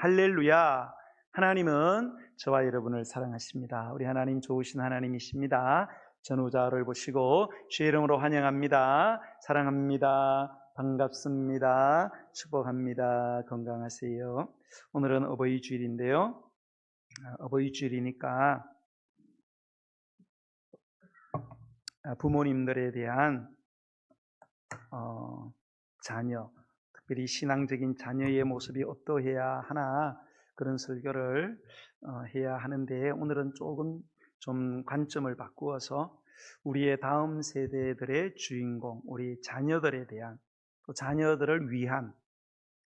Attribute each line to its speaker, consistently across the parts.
Speaker 1: 할렐루야. 하나님은 저와 여러분을 사랑하십니다. 우리 하나님 좋으신 하나님이십니다. 전우자를 보시고 주의 이름으로 환영합니다. 사랑합니다. 반갑습니다. 축복합니다. 건강하세요. 오늘은 어버이 주일인데요. 어버이 주일이니까 부모님들에 대한 자녀, 특별히 신앙적인 자녀의 모습이 어떠해야 하나, 그런 설교를 해야 하는데, 오늘은 조금 좀 관점을 바꾸어서 우리의 다음 세대들의 주인공, 우리 자녀들에 대한, 또 자녀들을 위한,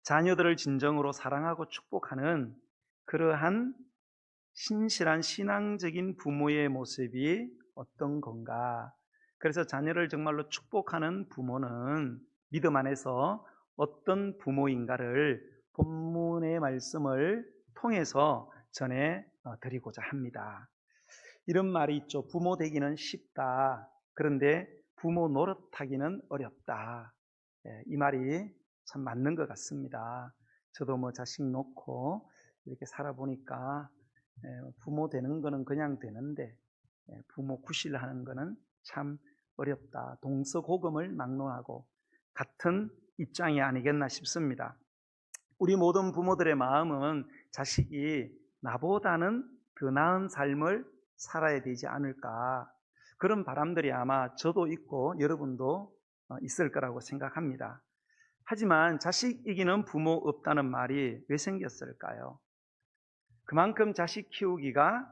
Speaker 1: 자녀들을 진정으로 사랑하고 축복하는 그러한 신실한 신앙적인 부모의 모습이 어떤 건가. 그래서 자녀를 정말로 축복하는 부모는 믿음 안에서 어떤 부모인가를 본문의 말씀을 통해서 전해 드리고자 합니다. 이런 말이 있죠. 부모 되기는 쉽다. 그런데 부모 노릇하기는 어렵다. 이 말이 참 맞는 것 같습니다. 저도 자식 놓고 이렇게 살아보니까 부모 되는 거는 그냥 되는데 부모 구실하는 거는 참 어렵다. 동서고금을 막론하고 같은 입장이 아니겠나 싶습니다. 우리 모든 부모들의 마음은 자식이 나보다는 더 나은 삶을 살아야 되지 않을까, 그런 바람들이 아마 저도 있고 여러분도 있을 거라고 생각합니다. 하지만 자식 이기는 부모 없다는 말이 왜 생겼을까요? 그만큼 자식 키우기가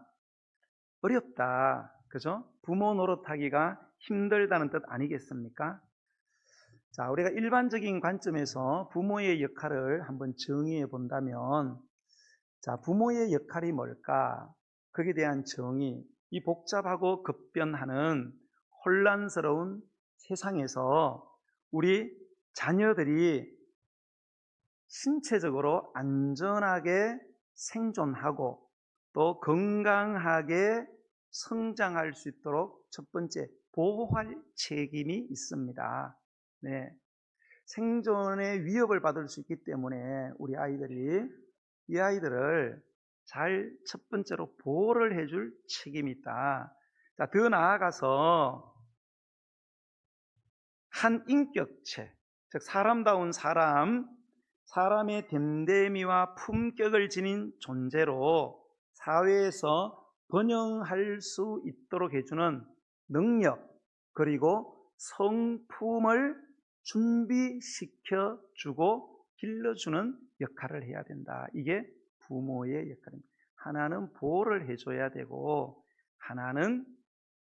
Speaker 1: 어렵다. 그죠? 부모 노릇하기가 힘들다는 뜻 아니겠습니까? 자, 우리가 일반적인 관점에서 부모의 역할을 한번 정의해 본다면, 자, 부모의 역할이 뭘까? 거기에 대한 정의, 이 복잡하고 급변하는 혼란스러운 세상에서 우리 자녀들이 신체적으로 안전하게 생존하고 또 건강하게 성장할 수 있도록 첫 번째, 보호할 책임이 있습니다. 네. 생존의 위협을 받을 수 있기 때문에 우리 아이들이 이 아이들을 잘 첫 번째로 보호를 해줄 책임이 있다. 자, 더 나아가서 한 인격체, 즉 사람다운 사람, 사람의 됨됨이와 품격을 지닌 존재로 사회에서 번영할 수 있도록 해주는 능력, 그리고 성품을 준비시켜주고 길러주는 역할을 해야 된다. 이게 부모의 역할입니다. 하나는 보호를 해줘야 되고 하나는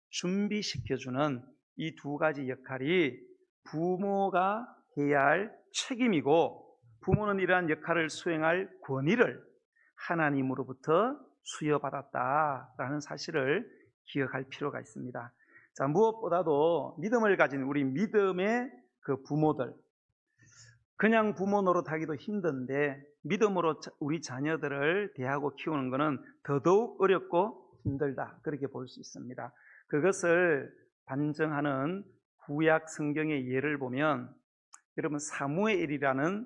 Speaker 1: 준비시켜주는 이 두 가지 역할이 부모가 해야 할 책임이고, 부모는 이러한 역할을 수행할 권위를 하나님으로부터 수여받았다라는 사실을 기억할 필요가 있습니다. 자, 무엇보다도 믿음을 가진 우리 믿음의 그 부모들, 그냥 부모 노릇하기도 힘든데 믿음으로 우리 자녀들을 대하고 키우는 것은 더더욱 어렵고 힘들다, 그렇게 볼 수 있습니다. 그것을 반증하는 구약 성경의 예를 보면, 여러분 사무엘이라는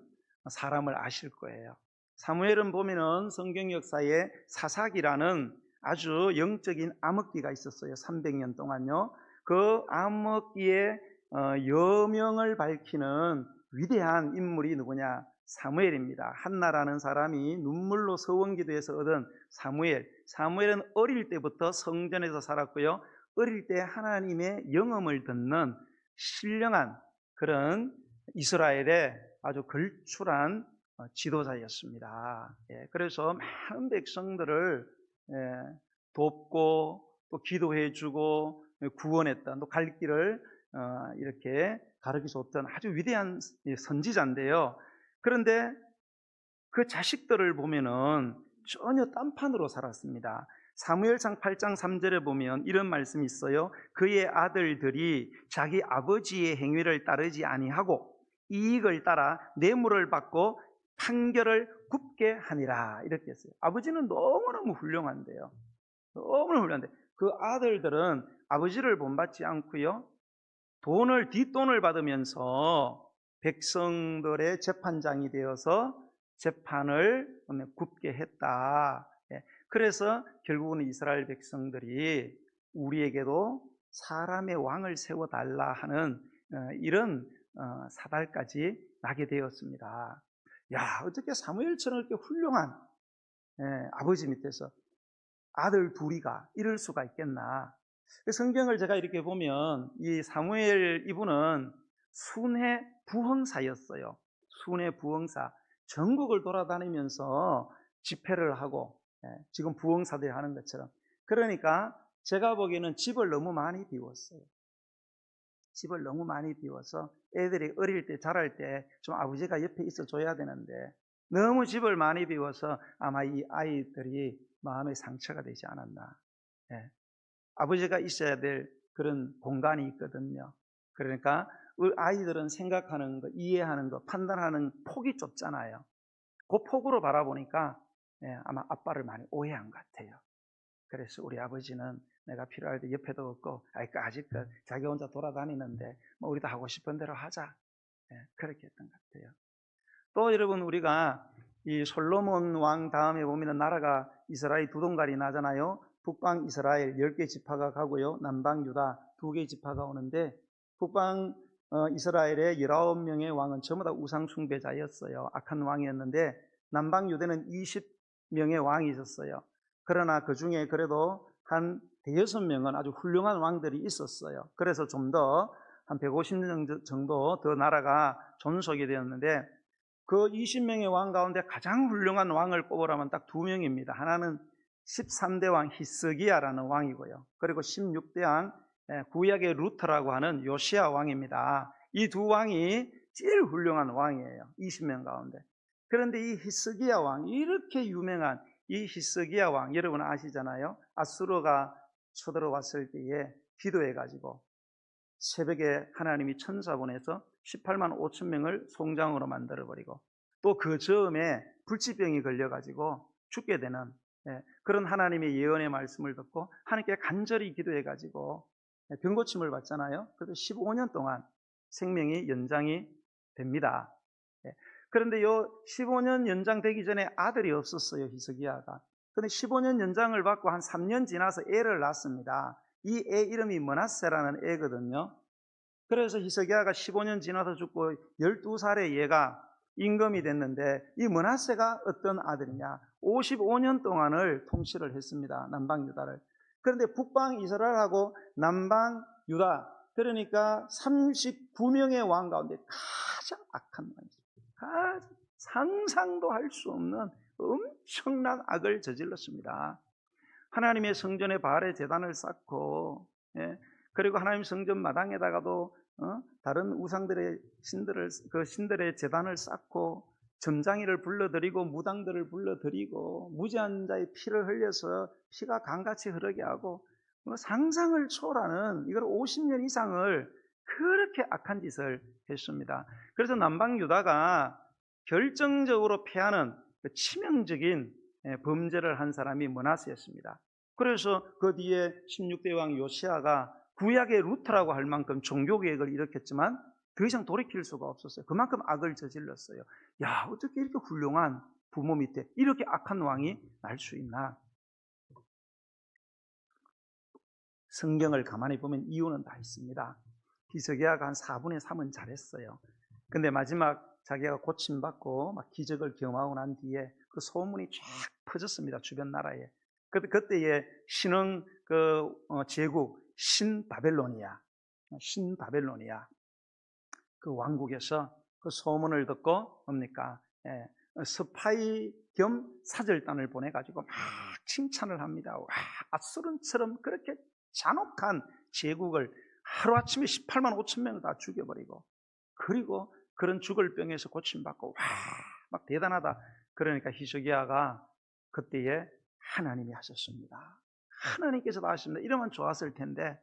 Speaker 1: 사람을 아실 거예요. 사무엘은 보면은 성경 역사에 사삭이라는 아주 영적인 암흑기가 있었어요. 300년 동안요. 그 암흑기의 여명을 밝히는 위대한 인물이 누구냐? 사무엘입니다. 한나라는 사람이 눈물로 서원기도에서 얻은 사무엘은 어릴 때부터 성전에서 살았고요. 어릴 때 하나님의 영음을 듣는 신령한 그런 이스라엘의 아주 걸출한 지도자였습니다. 그래서 많은 백성들을 돕고 또 기도해주고 구원했던, 또 갈 길을 이렇게 가르쳐줬던 아주 위대한 선지자인데요. 그런데 그 자식들을 보면은 전혀 딴판으로 살았습니다. 사무엘상 8장 3절에 보면 이런 말씀이 있어요. 그의 아들들이 자기 아버지의 행위를 따르지 아니하고 이익을 따라 뇌물을 받고 판결을 굽게 하니라, 이렇게 했어요. 아버지는 너무너무 훌륭한데요. 너무너무 훌륭한데 그 아들들은 아버지를 본받지 않고요, 뒷돈을 받으면서 백성들의 재판장이 되어서 재판을 굽게 했다. 예, 그래서 결국은 이스라엘 백성들이 우리에게도 사람의 왕을 세워달라 하는 이런 사달까지 나게 되었습니다. 야, 어떻게 사무엘처럼 이렇게 훌륭한 아버지 밑에서 아들 둘이가 이럴 수가 있겠나. 성경을 제가 이렇게 보면 이 사무엘 이분은 순회 부흥사였어요. 순회 부흥사. 전국을 돌아다니면서 집회를 하고 지금 부흥사들이 하는 것처럼. 그러니까 제가 보기에는 집을 너무 많이 비웠어요. 집을 너무 많이 비워서 애들이 어릴 때 자랄 때 좀 아버지가 옆에 있어 줘야 되는데 너무 집을 많이 비워서 아마 이 아이들이 마음의 상처가 되지 않았나. 예. 아버지가 있어야 될 그런 공간이 있거든요. 그러니까 아이들은 생각하는 거, 이해하는 거, 판단하는 폭이 좁잖아요. 그 폭으로 바라보니까 아마 아빠를 많이 오해한 것 같아요. 그래서 우리 아버지는 내가 필요할 때 옆에도 없고 아직 자기 혼자 돌아다니는데 뭐 우리도 하고 싶은 대로 하자. 그렇게 했던 것 같아요. 또 여러분, 우리가 이 솔로몬 왕 다음에 보면 나라가 이스라엘 두 동갈이 나잖아요. 북방 이스라엘 10개 지파가 가고요, 남방 유다 2개 지파가 오는데, 북방 이스라엘의 19명의 왕은 전부 다 우상 숭배자였어요. 악한 왕이었는데, 남방 유대는 20명의 왕이 있었어요. 그러나 그 중에 그래도 한 대여섯 명은 아주 훌륭한 왕들이 있었어요. 그래서 좀 더 한 150년 정도 더 나라가 존속이 되었는데, 그 20명의 왕 가운데 가장 훌륭한 왕을 꼽으라면 딱 2명입니다. 하나는 13대 왕 히스기야라는 왕이고요. 그리고 16대 왕 구약의 루터라고 하는 요시야 왕입니다. 이 두 왕이 제일 훌륭한 왕이에요. 20명 가운데. 그런데 이 히스기야 왕, 이렇게 유명한 이 히스기야 왕, 여러분 아시잖아요. 아수르가 쳐들어왔을 때에 기도해가지고 새벽에 하나님이 천사 보내서 18만 5천 명을 송장으로 만들어버리고, 또 그 즈음에 불치병이 걸려가지고 죽게 되는 그런 하나님의 예언의 말씀을 듣고 하나님께 간절히 기도해가지고 병고침을 받잖아요. 그래서 15년 동안 생명이 연장이 됩니다. 그런데 요 15년 연장되기 전에 아들이 없었어요, 히스기야가. 그런데 15년 연장을 받고 한 3년 지나서 애를 낳습니다. 이 애 이름이 므낫세라는 애거든요. 그래서 히스기야가 15년 지나서 죽고 12살의 얘가 임금이 됐는데, 이 므낫세가 어떤 아들이냐, 55년 동안을 통치를 했습니다, 남방 유다를. 그런데 북방 이스라엘하고 남방 유다, 그러니까 39명의 왕 가운데 가장 악한 왕이죠. 상상도 할 수 없는 엄청난 악을 저질렀습니다. 하나님의 성전에 바알의 제단을 쌓고, 그리고 하나님 성전 마당에다가도 다른 우상들의 신들의 제단을 쌓고 점장이를 불러들이고 무당들을 불러들이고 무지한 자의 피를 흘려서 피가 강같이 흐르게 하고, 상상을 초월하는, 이걸 50년 이상을 그렇게 악한 짓을 했습니다. 그래서 남방 유다가 결정적으로 패하는 치명적인 범죄를 한 사람이 므낫세였습니다. 그래서 그 뒤에 16대 왕 요시야가 구약의 루터라고 할 만큼 종교개혁을 일으켰지만 더 이상 돌이킬 수가 없었어요. 그만큼 악을 저질렀어요. 야, 어떻게 이렇게 훌륭한 부모 밑에 이렇게 악한 왕이 날 수 있나? 성경을 가만히 보면 이유는 다 있습니다. 히스기야가 한 4분의 3은 잘했어요. 근데 마지막 자기가 고침받고 막 기적을 경험하고 난 뒤에 그 소문이 쫙 퍼졌습니다, 주변 나라에. 그때의 신흥 제국 신바벨로니아 그 왕국에서 그 소문을 듣고 뭡니까? 스파이 겸 사절단을 보내가지고 막 칭찬을 합니다. 와, 아수르처럼 그렇게 잔혹한 제국을 하루아침에 18만 5천 명을 다 죽여버리고, 그리고 그런 죽을 병에서 고침받고, 와, 막 대단하다. 그러니까 히스기야가 그때에 하나님이 하셨습니다. 하나님께서도 하셨습니다. 이러면 좋았을 텐데,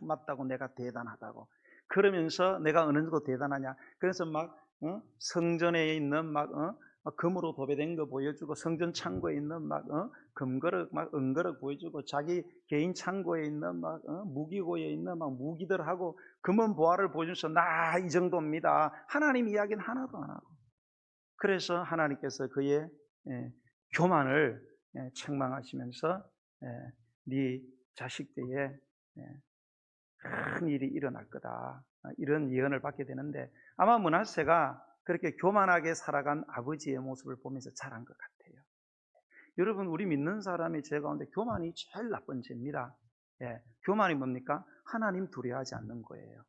Speaker 1: 맞다고, 내가 대단하다고. 그러면서 내가 어느 정도 대단하냐. 그래서 막 성전에 있는 막 금으로 도배된 거 보여주고, 성전 창고에 있는 막 금그릇, 막 은그릇 보여주고, 자기 개인 창고에 있는 막 무기고에 있는 막 무기들하고 금은 보화를 보여주면서 나 이 정도입니다. 하나님 이야기는 하나도 안 하고, 그래서 하나님께서 그의 교만을 책망하시면서 네 자식 때에 큰 일이 일어날 거다, 이런 예언을 받게 되는데, 아마 므낫세가 그렇게 교만하게 살아간 아버지의 모습을 보면서 자란 것 같아요. 여러분, 우리 믿는 사람의 죄 가운데 교만이 제일 나쁜 죄입니다. 교만이 뭡니까? 하나님 두려워하지 않는 거예요.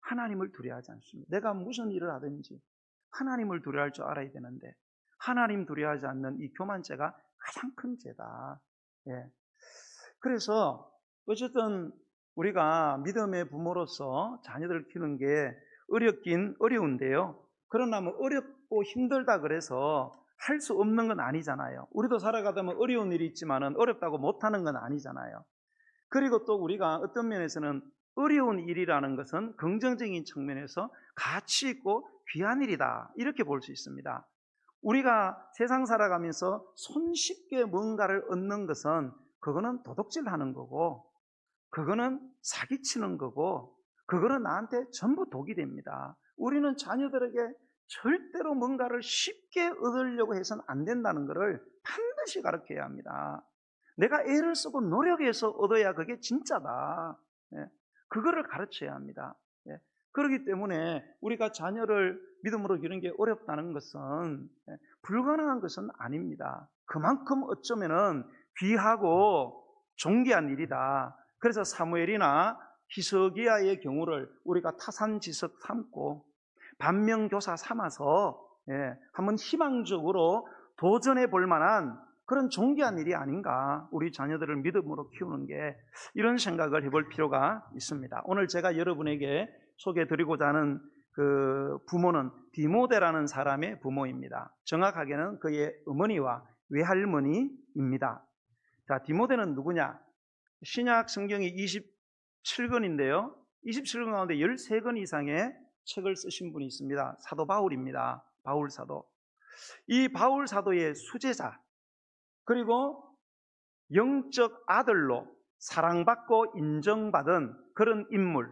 Speaker 1: 하나님을 두려워하지 않습니다. 내가 무슨 일을 하든지 하나님을 두려워할 줄 알아야 되는데, 하나님 두려워하지 않는 이 교만죄가 가장 큰 죄다. 그래서 어쨌든 우리가 믿음의 부모로서 자녀들을 키우는 게 어렵긴 어려운데요, 그러나 뭐 어렵고 힘들다 그래서 할 수 없는 건 아니잖아요. 우리도 살아가다 보면 어려운 일이 있지만은 어렵다고 못하는 건 아니잖아요. 그리고 또 우리가 어떤 면에서는 어려운 일이라는 것은 긍정적인 측면에서 가치 있고 귀한 일이다, 이렇게 볼 수 있습니다. 우리가 세상 살아가면서 손쉽게 뭔가를 얻는 것은 그거는 도둑질하는 거고, 그거는 사기치는 거고, 그거는 나한테 전부 독이 됩니다. 우리는 자녀들에게 절대로 뭔가를 쉽게 얻으려고 해서는 안 된다는 것을 반드시 가르쳐야 합니다. 내가 애를 쓰고 노력해서 얻어야 그게 진짜다, 그거를 가르쳐야 합니다. 그렇기 때문에 우리가 자녀를 믿음으로 기르는 게 어렵다는 것은 불가능한 것은 아닙니다. 그만큼 어쩌면은 귀하고 존귀한 일이다. 그래서 사무엘이나 히스기야의 경우를 우리가 타산지석 삼고 반면교사 삼아서 한번 희망적으로 도전해 볼 만한 그런 존귀한 일이 아닌가, 우리 자녀들을 믿음으로 키우는 게, 이런 생각을 해볼 필요가 있습니다. 오늘 제가 여러분에게 소개해드리고자 하는 그 부모는 디모데라는 사람의 부모입니다. 정확하게는 그의 어머니와 외할머니입니다. 자, 디모데는 누구냐? 신약 성경이 27권인데요 27권 가운데 13권 이상의 책을 쓰신 분이 있습니다. 사도 바울입니다. 바울 사도. 이 바울 사도의 수제자, 그리고 영적 아들로 사랑받고 인정받은 그런 인물,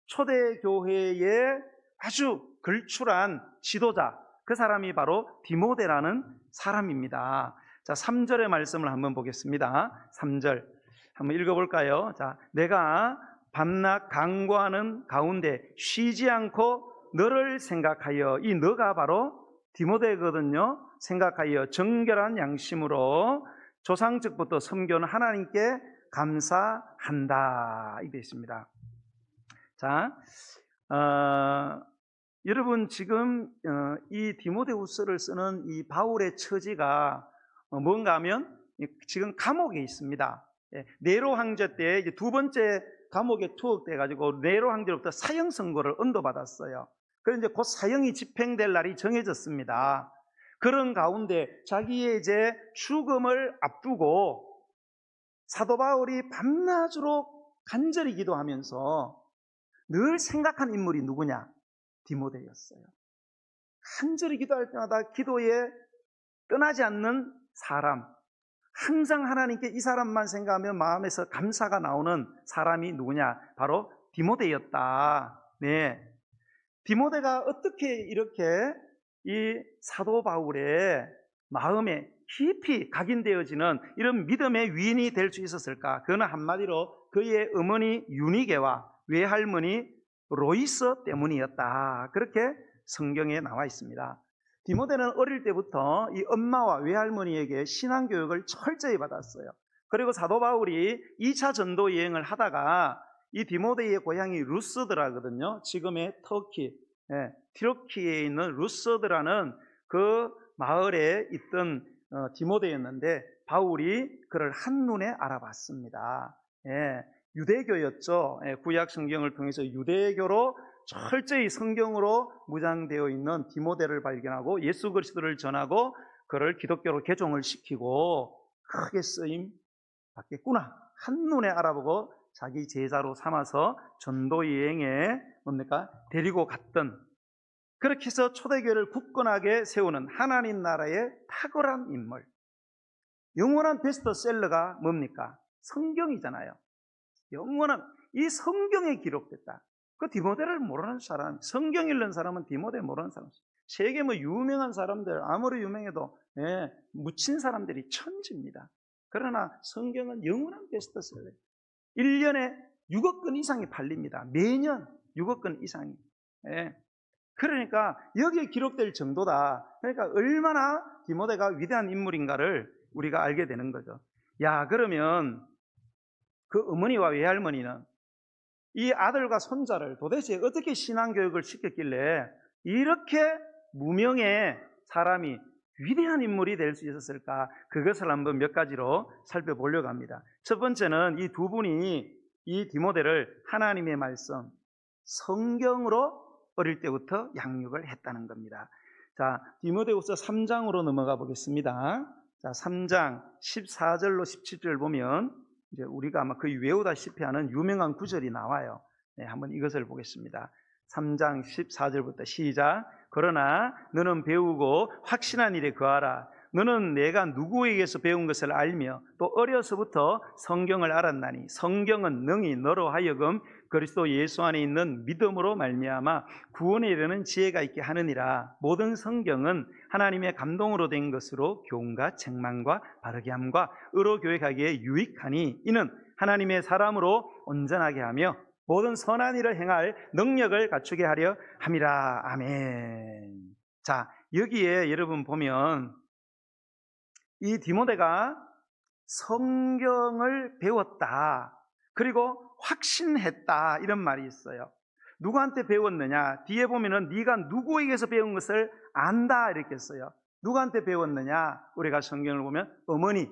Speaker 1: 초대교회의 아주 걸출한 지도자, 그 사람이 바로 디모데라는 사람입니다. 자, 3절의 말씀을 한번 보겠습니다. 3절 한번 읽어볼까요? 자, 내가 밤낮 간구하는 가운데 쉬지 않고 너를 생각하여, 이 너가 바로 디모데거든요. 생각하여 정결한 양심으로 조상적부터 섬겨온 하나님께 감사한다, 이게 있습니다. 자, 여러분 지금 이 디모데후서를 쓰는 이 바울의 처지가 뭔가 하면 지금 감옥에 있습니다. 네로 황제 때 이제 두 번째 감옥에 투옥돼 가지고 네로 황제로부터 사형 선고를 언도받았어요. 그래서 이제 곧 사형이 집행될 날이 정해졌습니다. 그런 가운데 자기의 이제 죽음을 앞두고 사도 바울이 밤낮으로 간절히 기도하면서 늘 생각한 인물이 누구냐? 디모데였어요. 간절히 기도할 때마다 기도에 떠나지 않는 사람, 항상 하나님께 이 사람만 생각하면 마음에서 감사가 나오는 사람이 누구냐? 바로 디모데였다. 네. 디모데가 어떻게 이렇게 이 사도 바울의 마음에 깊이 각인되어지는 이런 믿음의 위인이 될 수 있었을까? 그는 한마디로 그의 어머니 유니게와 외할머니 로이스 때문이었다, 그렇게 성경에 나와 있습니다. 디모데는 어릴 때부터 이 엄마와 외할머니에게 신앙교육을 철저히 받았어요. 그리고 사도 바울이 2차 전도 여행을 하다가 이 디모데의 고향이 루스드라거든요. 지금의 터키, 튀르키예에 있는 루스드라는 그 마을에 있던 디모데였는데, 바울이 그를 한눈에 알아봤습니다. 유대교였죠. 구약 성경을 통해서 유대교로 철저히 성경으로 무장되어 있는 디모데를 발견하고 예수 그리스도를 전하고 그를 기독교로 개종을 시키고 크게 쓰임 받겠구나, 한눈에 알아보고 자기 제자로 삼아서 전도 여행에 뭡니까? 데리고 갔던, 그렇게 해서 초대교회를 굳건하게 세우는 하나님 나라의 탁월한 인물. 영원한 베스트셀러가 뭡니까? 성경이잖아요. 영원한 이 성경에 기록됐다. 그 디모데를 모르는 사람, 성경 읽는 사람은 디모데 모르는 사람, 세계 뭐 유명한 사람들 아무리 유명해도 묻힌 사람들이 천지입니다. 그러나 성경은 영원한 베스트셀러. 1년에 6억 권 이상이 팔립니다. 매년 6억 권 이상이. 그러니까 여기에 기록될 정도다. 그러니까 얼마나 디모데가 위대한 인물인가를 우리가 알게 되는 거죠. 야, 그러면 그 어머니와 외할머니는 이 아들과 손자를 도대체 어떻게 신앙교육을 시켰길래 이렇게 무명의 사람이 위대한 인물이 될 수 있었을까? 그것을 한번 몇 가지로 살펴보려고 합니다. 첫 번째는 이 두 분이 이 디모데를 하나님의 말씀, 성경으로 어릴 때부터 양육을 했다는 겁니다. 자, 디모데후서 3장으로 넘어가 보겠습니다. 자, 3장 14절로 17절 보면 이제 우리가 아마 거의 외우다시피 하는 유명한 구절이 나와요. 한번 이것을 보겠습니다. 3장 14절부터 시작. 그러나 너는 배우고 확신한 일에 거하라. 너는 내가 누구에게서 배운 것을 알며 또 어려서부터 성경을 알았나니 성경은 능히 너로 하여금 그리스도 예수 안에 있는 믿음으로 말미암아 구원에 이르는 지혜가 있게 하느니라. 모든 성경은 하나님의 감동으로 된 것으로 교훈과 책망과 바르게 함과 의로 교육하기에 유익하니 이는 하나님의 사람으로 온전하게 하며 모든 선한 일을 행할 능력을 갖추게 하려 함이라. 아멘. 자, 여기에 여러분 보면 이 디모데가 성경을 배웠다. 그리고 확신했다. 이런 말이 있어요. 누구한테 배웠느냐? 뒤에 보면은 네가 누구에게서 배운 것을 안다. 이렇게 했어요. 누구한테 배웠느냐? 우리가 성경을 보면 어머니,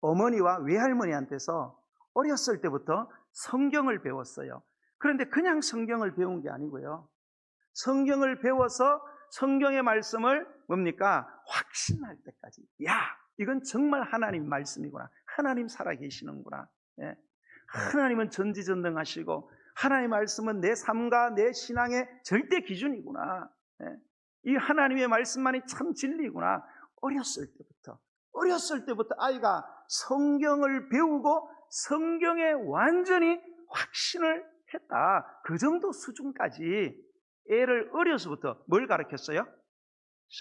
Speaker 1: 어머니와 외할머니한테서 어렸을 때부터 성경을 배웠어요. 그런데 그냥 성경을 배운 게 아니고요. 성경을 배워서 성경의 말씀을 뭡니까? 확신할 때까지. 야, 이건 정말 하나님 말씀이구나. 하나님 살아계시는구나. 하나님은 전지전능하시고 하나님의 말씀은 내 삶과 내 신앙의 절대 기준이구나. 이 하나님의 말씀만이 참 진리구나. 어렸을 때부터 아이가 성경을 배우고 성경에 완전히 확신을 했다. 그 정도 수준까지 애를 어려서부터 뭘 가르쳤어요?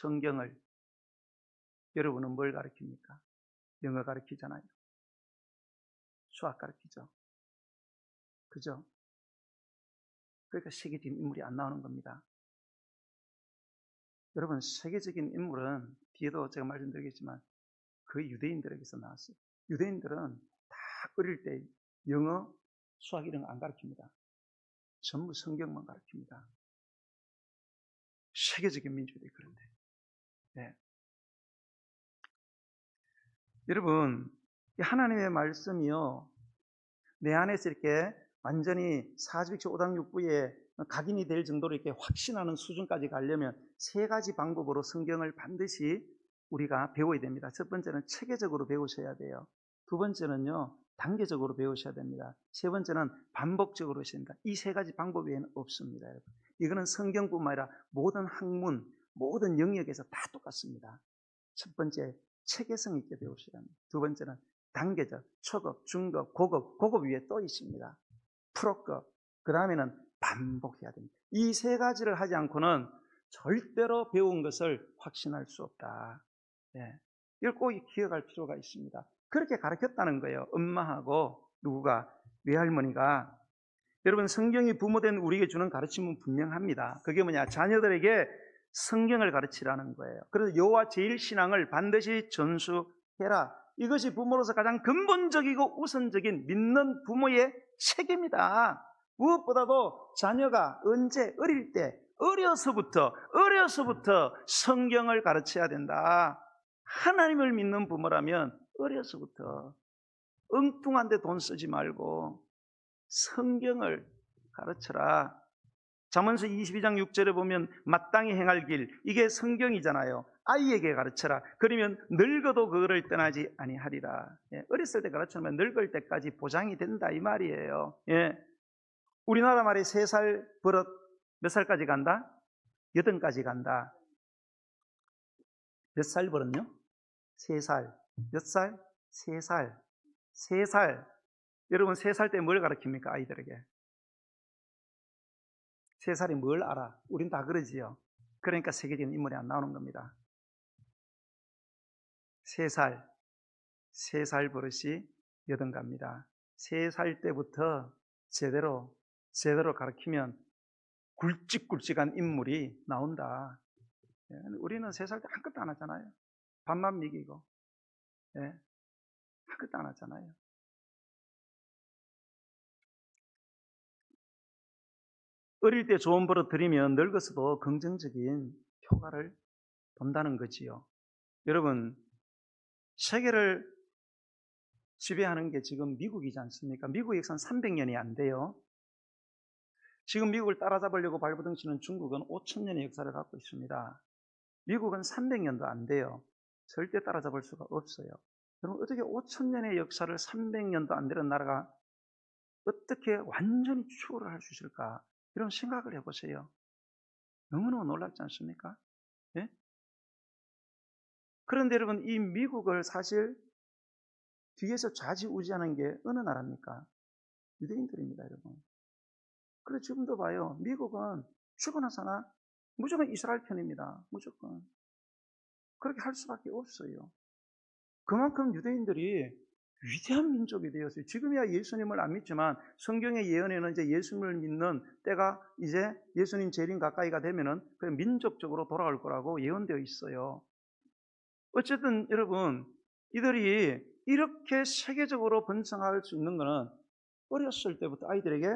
Speaker 1: 성경을. 여러분은 뭘 가르칩니까? 영어 가르치잖아요. 수학 가르치죠. 그죠? 그러니까 세계적인 인물이 안 나오는 겁니다. 여러분, 세계적인 인물은 뒤에도 제가 말씀드리겠지만 거의 유대인들에게서 나왔어요. 유대인들은 다 어릴 때 영어, 수학 이런 거 안 가르칩니다. 전부 성경만 가르칩니다. 세계적인 민족들이 그런데. 여러분, 하나님의 말씀이요, 내 안에서 이렇게 완전히 사직체 오당육부에 각인이 될 정도로 이렇게 확신하는 수준까지 가려면 세 가지 방법으로 성경을 반드시 우리가 배워야 됩니다. 첫 번째는 체계적으로 배우셔야 돼요. 두 번째는요, 단계적으로 배우셔야 됩니다. 세 번째는 반복적으로 하셔야 됩니다. 이 세 가지 방법 외에는 없습니다, 여러분. 이거는 성경뿐만 아니라 모든 학문, 모든 영역에서 다 똑같습니다. 첫 번째, 체계성 있게 배우셔야 합니다. 두 번째는 단계적, 초급, 중급, 고급 위에 또 있습니다. 프로급, 그 다음에는 반복해야 됩니다. 이 세 가지를 하지 않고는 절대로 배운 것을 확신할 수 없다. 이걸 꼭 기억할 필요가 있습니다. 그렇게 가르쳤다는 거예요. 엄마하고 누구가? 외할머니가. 여러분, 성경이 부모된 우리에게 주는 가르침은 분명합니다. 그게 뭐냐? 자녀들에게 성경을 가르치라는 거예요. 그래서 여호와 제일신앙을 반드시 전수해라. 이것이 부모로서 가장 근본적이고 우선적인 믿는 부모의 책임이다. 무엇보다도 자녀가 언제 어릴 때 어려서부터 성경을 가르쳐야 된다. 하나님을 믿는 부모라면 어려서부터 엉뚱한 데 돈 쓰지 말고 성경을 가르쳐라. 잠언서 22장 6절에 보면 마땅히 행할 길, 이게 성경이잖아요. 아이에게 가르쳐라. 그러면 늙어도 그거를 떠나지 아니하리라. 어렸을 때 가르치면 늙을 때까지 보장이 된다 이 말이에요. 우리나라 말이 3살 버릇 몇 살까지 간다? 8까지 간다. 몇 살 버릇요? 3살. 몇 살? 3살. 3살. 여러분 3살 때 뭘 가르칩니까? 아이들에게. 3살이 뭘 알아? 우린 다 그러지요. 그러니까 세계적인 인물이 안 나오는 겁니다. 3살, 3살 버릇이 여든갑니다. 3살 때부터 제대로 가르치면 굵직굵직한 인물이 나온다. 예, 우리는 3살 때 아무것도 안 하잖아요. 밥만 먹이고, 예, 아무것도 안 하잖아요. 어릴 때 좋은 버릇 들이면 늙어서도 긍정적인 효과를 본다는 거지요. 여러분, 세계를 지배하는 게 지금 미국이지 않습니까? 미국 역사는 300년이 안 돼요. 지금 미국을 따라잡으려고 발버둥치는 중국은 5,000년의 역사를 갖고 있습니다. 미국은 300년도 안 돼요. 절대 따라잡을 수가 없어요. 여러분, 어떻게 5,000년의 역사를 300년도 안 되는 나라가 어떻게 완전히 추월을 할 수 있을까? 이런 생각을 해보세요. 너무너무 놀랍지 않습니까? 예? 그런데 여러분, 이 미국을 사실 뒤에서 좌지우지하는 게 어느 나라입니까? 유대인들입니다, 여러분. 그래서 지금도 봐요. 미국은 죽어나 사나 무조건 이스라엘 편입니다. 무조건. 그렇게 할 수밖에 없어요. 그만큼 유대인들이 위대한 민족이 되었어요. 지금이야 예수님을 안 믿지만 성경의 예언에는 이제 예수님을 믿는 때가 이제 예수님 재림 가까이가 되면은 그냥 민족적으로 돌아올 거라고 예언되어 있어요. 어쨌든 여러분, 이들이 이렇게 세계적으로 번성할 수 있는 것은 어렸을 때부터 아이들에게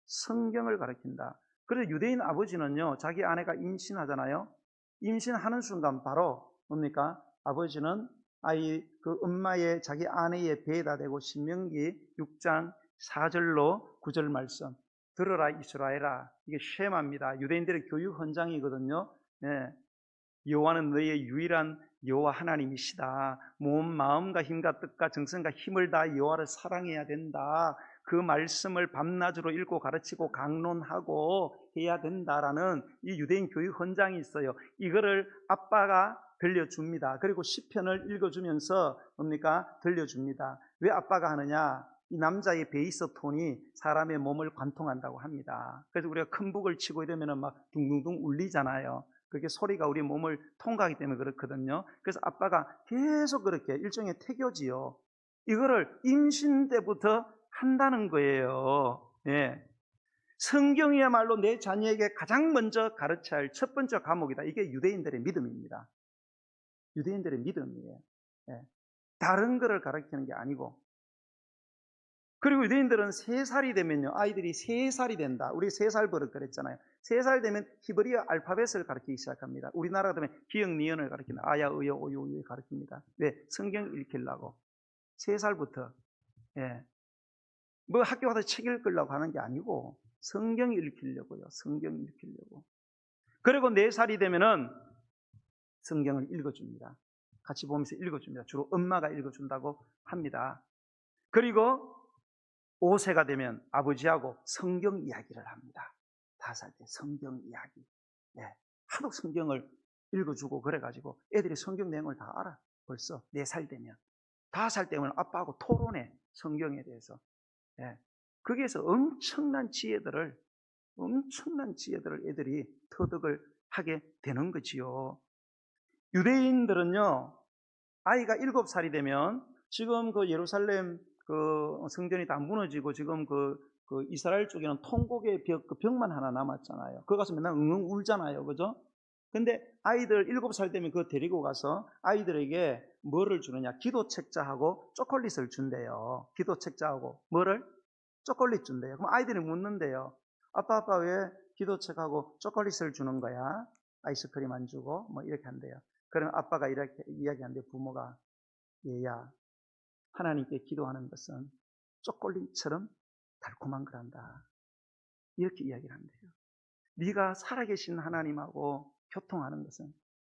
Speaker 1: 성경을 가르친다. 그래서 유대인 아버지는요, 자기 아내가 임신하잖아요. 임신하는 순간 바로 뭡니까? 아버지는 그 엄마의 자기 아내의 배에다 대고 신명기 6장 4절로 9절 말씀 들어라 이스라엘아. 이게 쉐마입니다. 유대인들의 교육 헌장이거든요. 네. 여호와는 너희의 유일한 여호와 하나님이시다. 몸, 마음과 힘과 뜻과 정성과 힘을 다 여호와를 사랑해야 된다. 그 말씀을 밤낮으로 읽고 가르치고 강론하고 해야 된다라는 이 유대인 교육 헌장이 있어요. 이거를 아빠가 들려줍니다. 그리고 시편을 읽어주면서 뭡니까? 들려줍니다. 왜 아빠가 하느냐? 이 남자의 베이스 톤이 사람의 몸을 관통한다고 합니다. 그래서 우리가 큰 북을 치고 이러면 막 둥둥둥 울리잖아요. 그게 소리가 우리 몸을 통과하기 때문에 그렇거든요. 그래서 아빠가 계속 그렇게 일종의 태교지요. 이거를 임신 때부터 한다는 거예요. 예. 성경이야말로 내 자녀에게 가장 먼저 가르쳐야 할 첫 번째 과목이다. 이게 유대인들의 믿음입니다. 유대인들의 믿음이에요. 예. 다른 거를 가르치는 게 아니고. 그리고 유대인들은 3살이 되면요, 아이들이 3살이 된다. 우리 3살 버릇 그랬잖아요. 3살 되면 히브리어 알파벳을 가르치기 시작합니다. 우리나라 되면 기역, 니은을 가르친다. 아야, 의여, 오요, 우유 가르칩니다. 왜? 성경 읽히려고. 3살부터. 예. 뭐 학교 가서 책 읽으려고 하는 게 아니고 성경 읽히려고요. 성경 읽히려고. 그리고 4살이 되면은 성경을 읽어줍니다. 같이 보면서 읽어줍니다. 주로 엄마가 읽어준다고 합니다. 그리고 5세가 되면 아버지하고 성경 이야기를 합니다. 5살 때 성경 이야기. 네. 하도 성경을 읽어주고 그래가지고 애들이 성경 내용을 다 알아. 벌써 4살 되면. 5살 되면 아빠하고 토론해. 성경에 대해서. 네. 거기에서 엄청난 지혜들을 애들이 터득을 하게 되는 거지요. 유대인들은요, 아이가 7살이 되면 지금 그 예루살렘 그 성전이 다 무너지고 지금 그 이스라엘 쪽에는 통곡의 벽, 그 벽만 하나 남았잖아요. 그거 가서 맨날 웅웅 울잖아요. 그죠? 근데 아이들 7살 되면 그거 데리고 가서 아이들에게 뭐를 주느냐? 기도 책자하고 초콜릿을 준대요. 기도 책자하고 뭐를? 초콜릿 준대요. 그럼 아이들이 묻는데요. 아빠 왜 기도 책하고 초콜릿을 주는 거야? 아이스크림 안 주고 뭐 이렇게 한대요. 그럼 아빠가 이렇게 이야기한대요. 부모가 얘야, 하나님께 기도하는 것은 초콜릿처럼 달콤한 거란다. 이렇게 이야기를 한대요. 네가 살아계신 하나님하고 교통하는 것은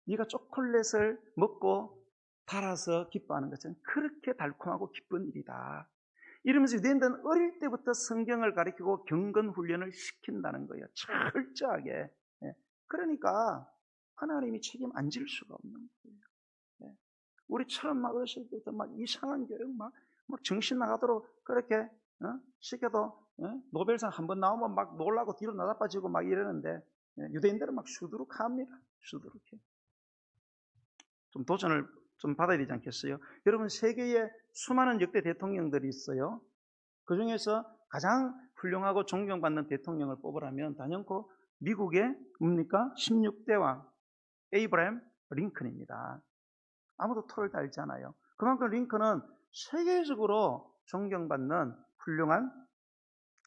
Speaker 1: 네가 초콜릿을 먹고 달아서 기뻐하는 것은 그렇게 달콤하고 기쁜 일이다. 이러면서 유대인들은 어릴 때부터 성경을 가르치고 경건 훈련을 시킨다는 거예요. 철저하게. 그러니까 하나님이 책임 안 질 수가 없는 거예요. 우리처럼 막 어렸을 때부터 막 이상한 교육 막 정신 나가도록 그렇게 시켜도 노벨상 한 번 나오면 막 놀라고 뒤로 나다빠지고 막 이러는데 유대인들은 막 수두룩합니다. 수두룩해. 좀 도전을 좀 받아야 되지 않겠어요? 여러분, 세계에 수많은 역대 대통령들이 있어요. 그 중에서 가장 훌륭하고 존경받는 대통령을 뽑으라면 단연코 미국의 뭡니까? 16대 왕 에이브라임 링컨입니다. 아무도 토를 달지 않아요. 그만큼 링컨은 세계적으로 존경받는 훌륭한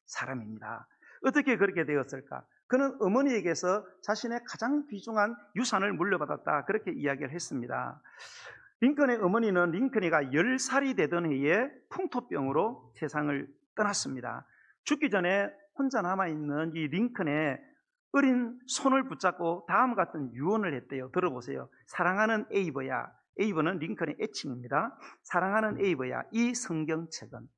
Speaker 1: 사람입니다. 어떻게 그렇게 되었을까? 그는 어머니에게서 자신의 가장 귀중한 유산을 물려받았다. 그렇게 이야기를 했습니다. 링컨의 어머니는 링컨이가 10살이 되던 해에 풍토병으로 세상을 떠났습니다. 죽기 전에 혼자 남아있는 이 링컨의 어린 손을 붙잡고 다음과 같은 유언을 했대요. 들어보세요. 사랑하는 에이버야. 에이버는 링컨의 애칭입니다. 사랑하는 에이버야, 이 성경책은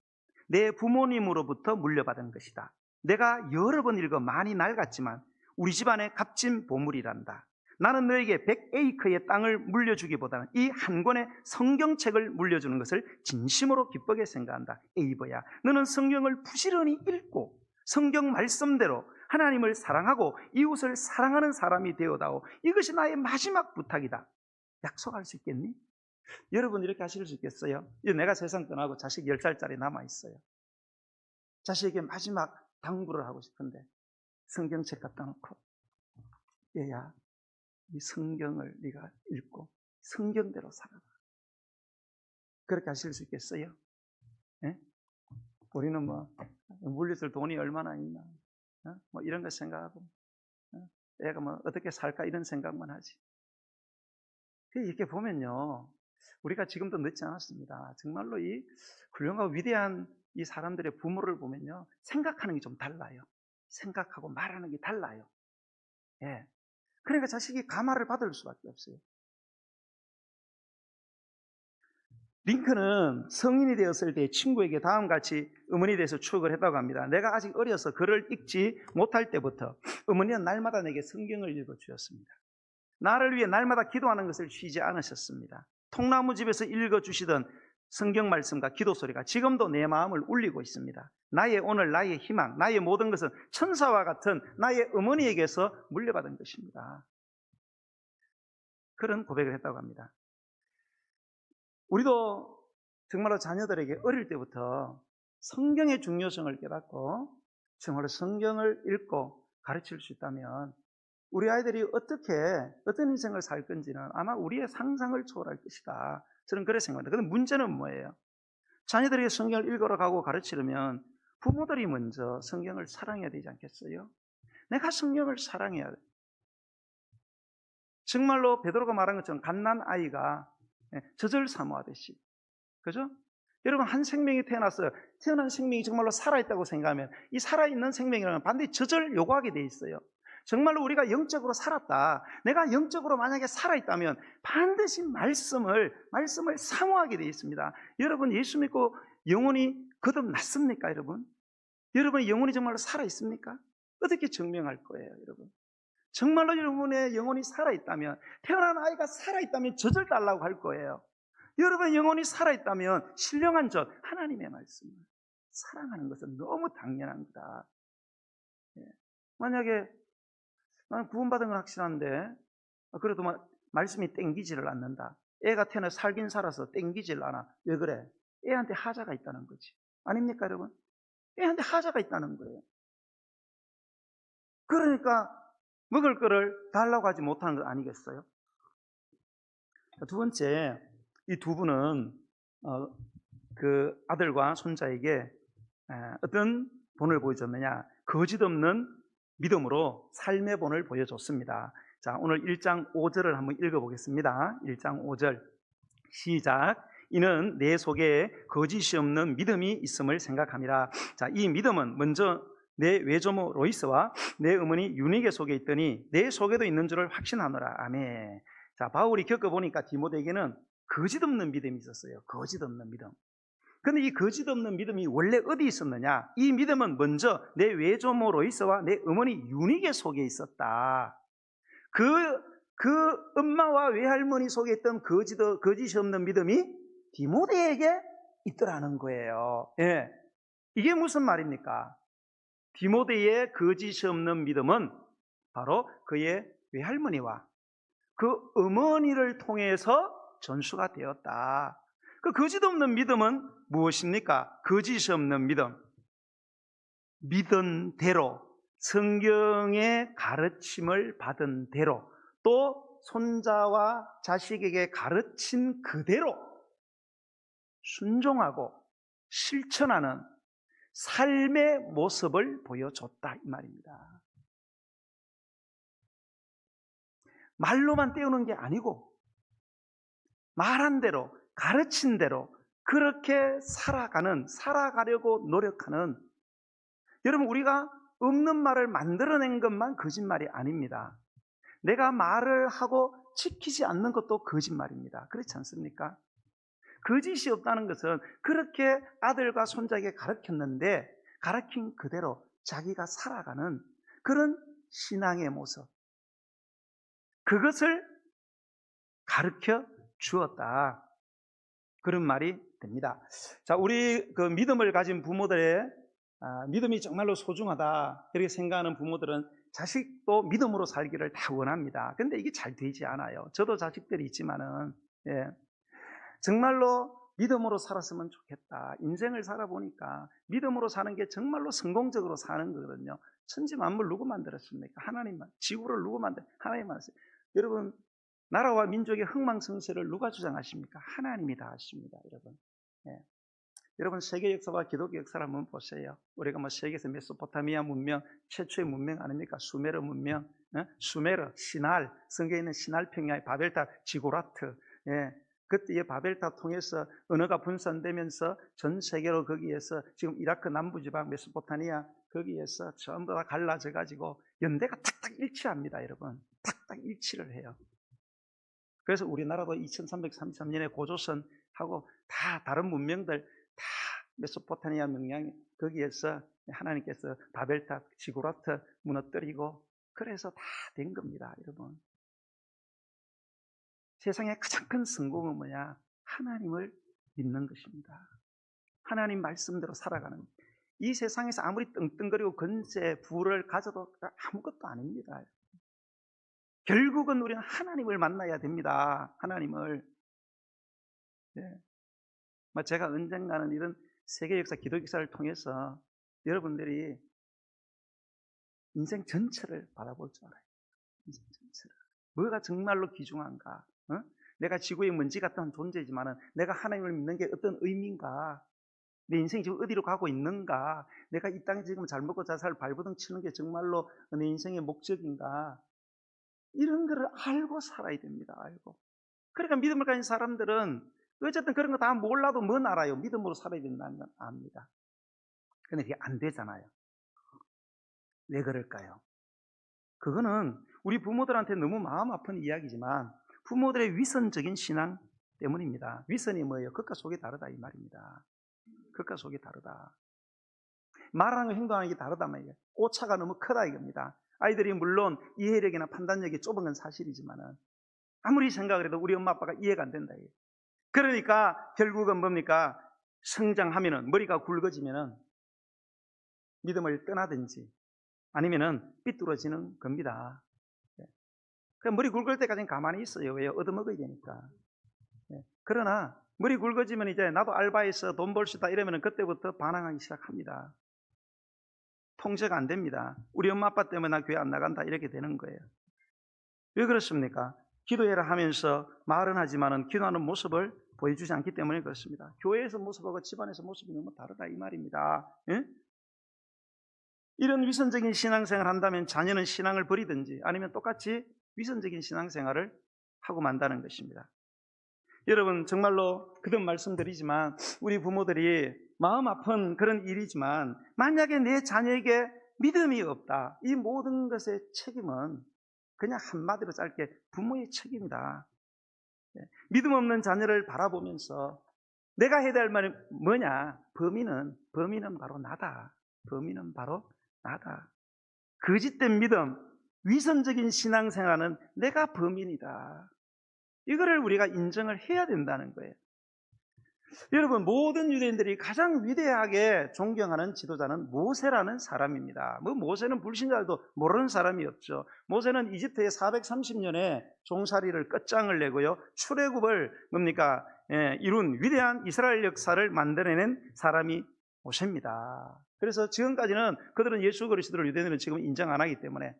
Speaker 1: 내 부모님으로부터 물려받은 것이다. 내가 여러 번 읽어 많이 낡았지만 우리 집안의 값진 보물이란다. 나는 너에게 100에이커의 땅을 물려주기보다는 이 한 권의 성경책을 물려주는 것을 진심으로 기쁘게 생각한다. 에이버야, 너는 성경을 부지런히 읽고 성경 말씀대로 하나님을 사랑하고 이웃을 사랑하는 사람이 되어다오. 이것이 나의 마지막 부탁이다. 약속할 수 있겠니? 여러분, 이렇게 하실 수 있겠어요? 내가 세상 떠나고 자식 10살짜리 남아있어요. 자식에게 마지막 당부를 하고 싶은데 성경책 갖다 놓고, 얘야, 이 성경을 네가 읽고 성경대로 살아라. 그렇게 하실 수 있겠어요? 예? 우리는 뭐 물려줄 돈이 얼마나 있나, 뭐 이런 거 생각하고, 애가 뭐 어떻게 살까 이런 생각만 하지. 이렇게 보면요, 우리가 지금도 늦지 않았습니다. 정말로 이 훌륭하고 위대한 이 사람들의 부모를 보면요, 생각하는 게 좀 달라요. 생각하고 말하는 게 달라요. 예. 그러니까 자식이 감화를 받을 수밖에 없어요. 링컨은 성인이 되었을 때 친구에게 다음같이 어머니에 대해서 추억을 했다고 합니다. 내가 아직 어려서 글을 읽지 못할 때부터 어머니는 날마다 내게 성경을 읽어주었습니다. 나를 위해 날마다 기도하는 것을 쉬지 않으셨습니다. 통나무집에서 읽어주시던 성경 말씀과 기도 소리가 지금도 내 마음을 울리고 있습니다. 나의 오늘, 나의 희망, 나의 모든 것은 천사와 같은 나의 어머니에게서 물려받은 것입니다. 그런 고백을 했다고 합니다. 우리도 정말로 자녀들에게 어릴 때부터 성경의 중요성을 깨닫고 정말로 성경을 읽고 가르칠 수 있다면 우리 아이들이 어떤 인생을 살 건지는 아마 우리의 상상을 초월할 것이다. 저는 그렇게 생각합니다. 그런데 문제는 뭐예요? 자녀들에게 성경을 읽으러 가고 가르치려면 부모들이 먼저 성경을 사랑해야 되지 않겠어요? 내가 성경을 사랑해야 돼. 정말로 베드로가 말한 것처럼 갓난아이가 젖을 사모하듯이. 그죠? 여러분, 한 생명이 태어났어요. 태어난 생명이 정말로 살아있다고 생각하면 이 살아있는 생명이라는 반드시 젖을 요구하게 돼 있어요. 정말로 우리가 영적으로 살았다. 내가 영적으로 만약에 살아있다면 반드시 말씀을 사모하게 돼 있습니다. 여러분, 예수 믿고 영혼이 거듭났습니까, 여러분? 여러분의 영혼이 정말로 살아있습니까? 어떻게 증명할 거예요, 여러분? 정말로 여러분의 영혼이 살아있다면, 태어난 아이가 살아있다면 젖을 달라고 할 거예요. 여러분의 영혼이 살아있다면 신령한 젖, 하나님의 말씀을 사랑하는 것은 너무 당연한 거다. 만약에 나는 구원받은 건 확실한데 그래도 말씀이 땡기지를 않는다. 애가 태어나 살긴 살아서 땡기질 않아. 왜 그래? 애한테 하자가 있다는 거지. 아닙니까, 여러분? 애한테 하자가 있다는 거예요. 그러니까 먹을 거를 달라고 하지 못하는 거 아니겠어요? 두 번째, 이 두 분은 그 아들과 손자에게 어떤 본을 보여줬느냐? 거짓 없는 믿음으로 삶의 본을 보여줬습니다. 자, 오늘 1장 5절을 한번 읽어보겠습니다. 1장 5절 시작. 이는 내 속에 거짓이 없는 믿음이 있음을 생각함이라. 자, 이 믿음은 먼저 내 외조모 로이스와 내 어머니 유니게 속에 있더니 내 속에도 있는 줄을 확신하노라. 아멘. 자, 바울이 겪어보니까 디모데에게는 거짓 없는 믿음이 있었어요. 거짓 없는 믿음. 그런데 이 거짓 없는 믿음이 원래 어디 있었느냐? 이 믿음은 먼저 내 외조모 로이스와 내 어머니 유니게 속에 있었다. 그 엄마와 외할머니 속에 있던 거짓이 없는 믿음이 디모데에게 있더라는 거예요. 예. 이게 무슨 말입니까? 디모데의 거짓이 없는 믿음은 바로 그의 외할머니와 그 어머니를 통해서 전수가 되었다. 그 거짓 없는 믿음은 무엇입니까? 거짓이 없는 믿음. 믿은 대로, 성경의 가르침을 받은 대로, 또 손자와 자식에게 가르친 그대로 순종하고 실천하는 삶의 모습을 보여줬다, 이 말입니다. 말로만 때우는 게 아니고 말한 대로, 가르친 대로 그렇게 살아가려고 노력하는, 여러분, 우리가 없는 말을 만들어낸 것만 거짓말이 아닙니다. 내가 말을 하고 지키지 않는 것도 거짓말입니다. 그렇지 않습니까? 거짓이 없다는 것은 그렇게 아들과 손자에게 가르쳤는데 가르친 그대로 자기가 살아가는 그런 신앙의 모습, 그것을 가르쳐 주었다, 그런 말이 됩니다. 자, 우리 그 믿음을 가진 부모들의 믿음이 정말로 소중하다 이렇게 생각하는 부모들은 자식도 믿음으로 살기를 다 원합니다. 근데 이게 잘 되지 않아요. 저도 자식들이 있지만은, 정말로 믿음으로 살았으면 좋겠다. 인생을 살아보니까 믿음으로 사는 게 정말로 성공적으로 사는 거거든요. 천지 만물 누구 만들었습니까? 하나님만. 지구를 누구 하나님 만들었어요. 여러분, 나라와 민족의 흥망성쇠를 누가 주장하십니까? 하나님이 다 하십니다, 여러분. 여러분, 세계 역사와 기독교 역사를 한번 보세요. 우리가 뭐 세계에서 메소포타미아 문명, 최초의 문명 아닙니까? 수메르 문명, 수메르, 시날, 성경에 있는 시날 평야의 바벨탑, 지고라트, 그때의 바벨탑 통해서 언어가 분산되면서 전 세계로 거기에서 지금 이라크 남부지방 메소포타미아 거기에서 전부 다 갈라져 가지고 연대가 탁탁 일치합니다, 여러분. 탁탁 일치를 해요. 그래서 우리나라도 2333년에 고조선하고 다 다른 문명들 다 메소포타미아 명량 거기에서 하나님께서 바벨탑, 지구라트 무너뜨리고 그래서 다 된 겁니다, 여러분. 세상의 가장 큰 성공은 뭐냐? 하나님을 믿는 것입니다. 하나님 말씀대로 살아가는, 이 세상에서 아무리 떵떵거리고 권세, 부를 가져도 아무것도 아닙니다. 결국은 우리는 하나님을 만나야 됩니다. 하나님을. 제가 언젠가는 이런 세계 역사, 기독 역사를 통해서 여러분들이 인생 전체를 바라볼 줄 알아요. 인생 전체를. 뭐가 정말로 귀중한가? 내가 지구의 먼지 같은 존재지만 내가 하나님을 믿는 게 어떤 의미인가? 내 인생이 지금 어디로 가고 있는가? 내가 이 땅에 지금 잘 먹고 잘 살 발버둥 치는 게 정말로 내 인생의 목적인가? 이런 거를 알고 살아야 됩니다. 알고. 그러니까 믿음을 가진 사람들은 어쨌든 그런 거 다 몰라도 뭔 알아요? 믿음으로 살아야 된다는 건 압니다. 근데 그게 안 되잖아요. 왜 그럴까요? 그거는 우리 부모들한테 너무 마음 아픈 이야기지만 부모들의 위선적인 신앙 때문입니다. 위선이 뭐예요? 겉과 속이 다르다, 이 말입니다. 겉과 속이 다르다. 말하는 거, 행동하는 게 다르단 말이에요. 오차가 너무 크다, 이겁니다. 아이들이 물론 이해력이나 판단력이 좁은 건 사실이지만은 아무리 생각을 해도 우리 엄마 아빠가 이해가 안 된다, 이게. 그러니까 결국은 뭡니까? 성장하면은, 머리가 굵어지면은 믿음을 떠나든지 아니면은 삐뚤어지는 겁니다. 머리 굵을 때까지는 가만히 있어요. 왜요? 얻어먹어야 되니까. 그러나 머리 굵어지면 이제 나도 알바해서 돈 벌 수 있다 이러면 그때부터 반항하기 시작합니다. 통제가 안 됩니다. 우리 엄마 아빠 때문에 나 교회 안 나간다 이렇게 되는 거예요. 왜 그렇습니까? 기도해라 하면서 말은 하지만은 기도하는 모습을 보여주지 않기 때문에 그렇습니다. 교회에서 모습하고 집안에서 모습이 너무 다르다, 이 말입니다. 이런 위선적인 신앙생활을 한다면 자녀는 신앙을 버리든지 아니면 똑같이 위선적인 신앙생활을 하고 만다는 것입니다. 여러분, 정말로 그런 말씀드리지만 우리 부모들이 마음 아픈 그런 일이지만 만약에 내 자녀에게 믿음이 없다, 이 모든 것의 책임은 그냥 한마디로 짧게 부모의 책임이다. 믿음 없는 자녀를 바라보면서 내가 해야 될 말은 뭐냐? 범인은 바로 나다. 범인은 바로 나다. 거짓된 믿음, 위선적인 신앙생활은 내가 범인이다. 이거를 우리가 인정을 해야 된다는 거예요. 여러분, 모든 유대인들이 가장 위대하게 존경하는 지도자는 모세라는 사람입니다. 뭐 모세는 불신자들도 모르는 사람이 없죠. 모세는 이집트에 430년에 종살이를 끝장을 내고요, 출애굽을 뭡니까 이룬 위대한 이스라엘 역사를 만들어낸 사람이 모세입니다. 그래서 지금까지는 그들은 예수 그리스도를, 유대인들은 지금 인정 안 하기 때문에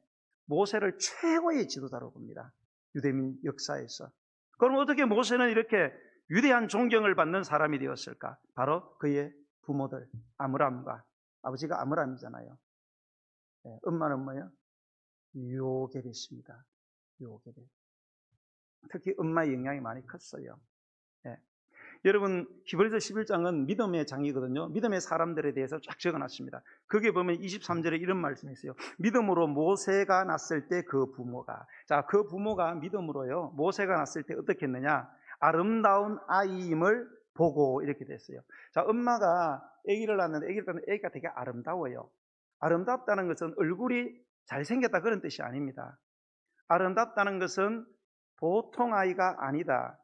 Speaker 1: 모세를 최고의 지도자로 봅니다. 유대민 역사에서. 그럼 어떻게 모세는 이렇게 위대한 존경을 받는 사람이 되었을까? 바로 그의 부모들, 아므람과, 아버지가 아므람이잖아요. 엄마는 뭐예요? 요게벳입니다. 요게벳. 특히 엄마의 영향이 많이 컸어요. 예. 여러분, 히브리서 11장은 믿음의 장이거든요. 믿음의 사람들에 대해서 쫙 적어놨습니다. 거기에 보면 23절에 이런 말씀이 있어요. 믿음으로 모세가 났을 때 그 부모가, 자, 그 부모가 믿음으로요, 모세가 났을 때 어떻게 했느냐? 아름다운 아이임을 보고 이렇게 됐어요. 자, 엄마가 아기를 낳는데 아기가 되게 아름다워요. 아름답다는 것은 얼굴이 잘생겼다 그런 뜻이 아닙니다. 아름답다는 것은 보통 아이가 아니다.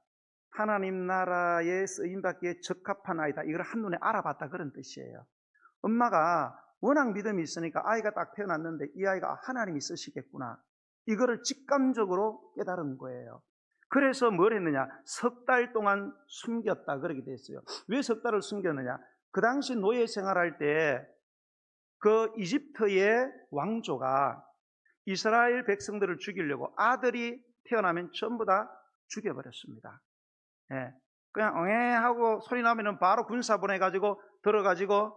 Speaker 1: 하나님 나라에 쓰임받기에 적합한 아이다. 이걸 한눈에 알아봤다 그런 뜻이에요. 엄마가 워낙 믿음이 있으니까 아이가 딱 태어났는데 이 아이가 하나님이 쓰시겠구나, 이거를 직감적으로 깨달은 거예요. 그래서 뭘 했느냐? 석 달 동안 숨겼다 그렇게 돼 있어요. 왜 석 달을 숨겼느냐? 그 당시 노예 생활할 때 그 이집트의 왕조가 이스라엘 백성들을 죽이려고 아들이 태어나면 전부 다 죽여버렸습니다. 예, 그냥 엉해 하고 소리 나면은 바로 군사 보내가지고 들어가지고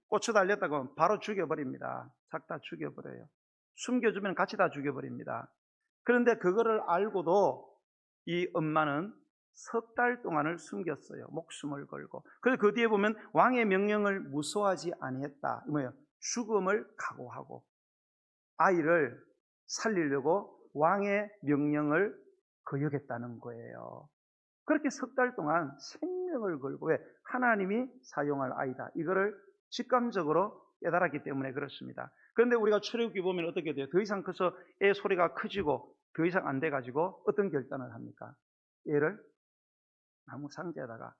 Speaker 1: 고쳐 달렸다고 바로 죽여버립니다. 싹 다 죽여버려요. 숨겨주면 같이 다 죽여버립니다. 그런데 그거를 알고도 이 엄마는 석 달 동안을 숨겼어요. 목숨을 걸고. 그래서 그 뒤에 보면 왕의 명령을 무소하지 아니했다. 뭐예요? 죽음을 각오하고 아이를 살리려고 왕의 명령을 거역했다는 거예요. 그렇게 석 달 동안 생명을 걸고, 왜? 하나님이 사용할 아이다, 이거를 직감적으로 깨달았기 때문에 그렇습니다. 그런데 우리가 출애굽기 보면 어떻게 돼요? 더 이상 커서 애 소리가 커지고 더 이상 안 돼가지고 어떤 결단을 합니까? 얘를 나무 상자에다가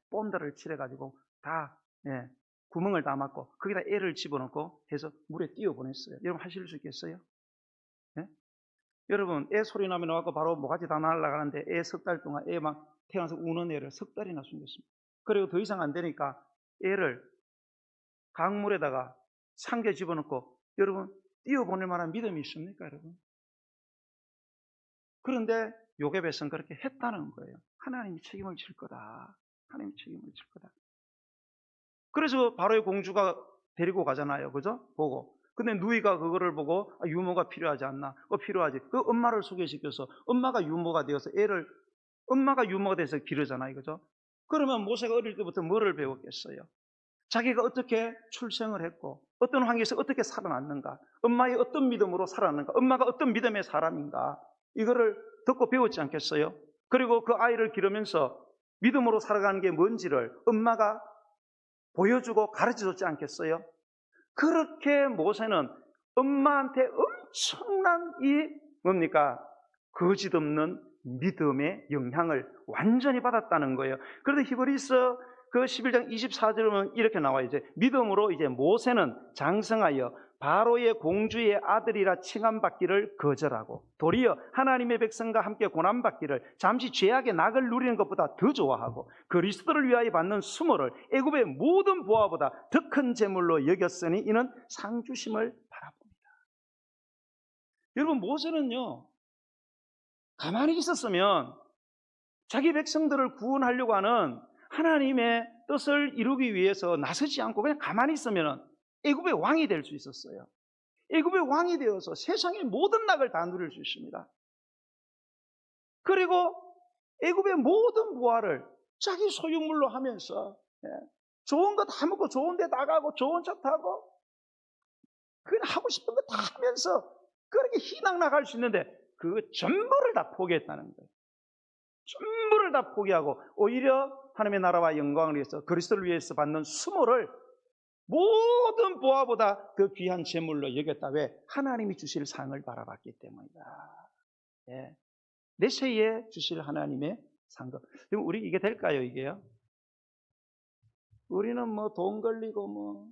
Speaker 1: 본드를 칠해가지고 다 구멍을 다 막고 거기다 애를 집어넣고 해서 물에 띄워보냈어요. 여러분 하실 수 있겠어요? 예? 여러분, 애 소리 나면 와서 바로 모가지 다 날아가는데 애 석 달 동안 애 막 태어나서 우는 애를 석 달이나 숨겼습니다. 그리고 더 이상 안 되니까 애를 강물에다가 상자에 집어넣고, 여러분 띄워보낼 만한 믿음이 있습니까, 여러분? 그런데 요게벳은 그렇게 했다는 거예요. 하나님이 책임을 질 거다. 하나님이 책임을 질 거다. 그래서 바로의 공주가 데리고 가잖아요. 그죠? 보고. 근데 누이가 그거를 보고 유모가 필요하지 않나? 필요하지. 그 엄마를 소개시켜서 엄마가 유모가 되어서 애를, 엄마가 유모가 돼서 기르잖아요. 그죠? 그러면 모세가 어릴 때부터 뭐를 배웠겠어요? 자기가 어떻게 출생을 했고 어떤 환경에서 어떻게 살아났는가, 엄마의 어떤 믿음으로 살아났는가, 엄마가 어떤 믿음의 사람인가, 이거를 듣고 배웠지 않겠어요? 그리고 그 아이를 기르면서 믿음으로 살아가는 게 뭔지를 엄마가 보여주고 가르쳐줬지 않겠어요? 그렇게 모세는 엄마한테 엄청난 이 뭡니까? 거짓없는 믿음의 영향을 완전히 받았다는 거예요. 그런데 히브리서 그 11장 24절에 보면 이렇게 나와요. 이제 믿음으로 이제 모세는 장성하여 바로의 공주의 아들이라 칭함받기를 거절하고 도리어 하나님의 백성과 함께 고난받기를 잠시 죄악의 낙을 누리는 것보다 더 좋아하고 그리스도를 위하여 받는 수모를 애굽의 모든 보화보다 더 큰 재물로 여겼으니 이는 상 주심을 바라봅니다. 여러분, 모세는요, 가만히 있었으면 자기 백성들을 구원하려고 하는 하나님의 뜻을 이루기 위해서 나서지 않고 그냥 가만히 있으면 애굽의 왕이 될 수 있었어요. 애굽의 왕이 되어서 세상의 모든 낙을 다 누릴 수 있습니다. 그리고 애굽의 모든 부하를 자기 소유물로 하면서 좋은 거 다 먹고 좋은 데 나가고 좋은 차 타고 그냥 하고 싶은 거 다 하면서 그렇게 희망 나갈 수 있는데 그 전부를 다 포기했다는 거예요. 전부를 다 포기하고 오히려 하나님의 나라와 영광을 위해서 그리스도를 위해서 받는 수모를 모든 보화보다 그 귀한 재물로 여겼다. 왜? 하나님이 주실 상을 바라봤기 때문이다. 내세에 주실 하나님의 상급. 우리 이게 될까요, 이게요? 우리는 뭐 돈 걸리고 뭐